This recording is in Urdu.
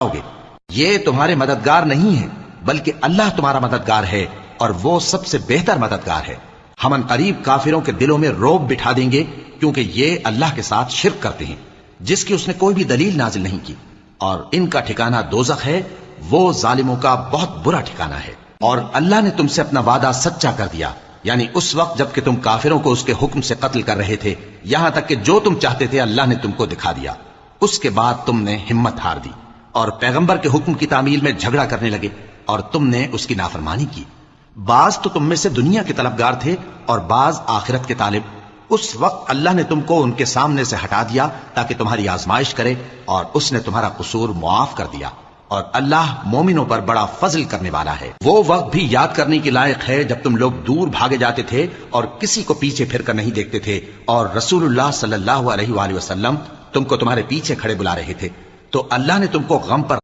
گے۔ یہ تمہارے مددگار نہیں ہے بلکہ اللہ تمہارا مددگار ہے اور وہ سب سے بہتر مددگار ہے۔ ہم ان قریب کافروں کے دلوں میں رعب بٹھا دیں گے کیونکہ یہ اللہ کے ساتھ شرک کرتے ہیں جس کی اس نے کوئی بھی دلیل نازل نہیں کی، اور ان کا ٹھکانہ دوزخ ہے، وہ ظالموں کا بہت برا ٹھکانہ ہے۔ اور اللہ نے تم سے اپنا وعدہ سچا کر دیا، یعنی اس وقت جب کہ تم کافروں کو اس کے حکم سے قتل کر رہے تھے، یہاں تک کہ جو تم چاہتے تھے اللہ نے تم کو دکھا دیا۔ اس کے بعد تم نے ہمت ہار دی اور پیغمبر کے حکم کی تعمیل میں جھگڑا کرنے لگے اور تم نے اس کی نافرمانی کی۔ بعض تو تم میں سے دنیا کے طلبگار تھے اور بعض آخرت کے طالب۔ اس وقت اللہ نے تم کو ان کے سامنے سے ہٹا دیا تاکہ تمہاری آزمائش کرے، اور اس نے تمہارا قصور معاف کر دیا، اور اللہ مومنوں پر بڑا فضل کرنے والا ہے۔ وہ وقت بھی یاد کرنے کے لائق ہے جب تم لوگ دور بھاگے جاتے تھے اور کسی کو پیچھے پھر کر نہیں دیکھتے تھے، اور رسول اللہ صلی اللہ علیہ وآلہ وسلم تم کو تمہارے پیچھے کھڑے بلا رہے تھے، تو اللہ نے تم کو غم پر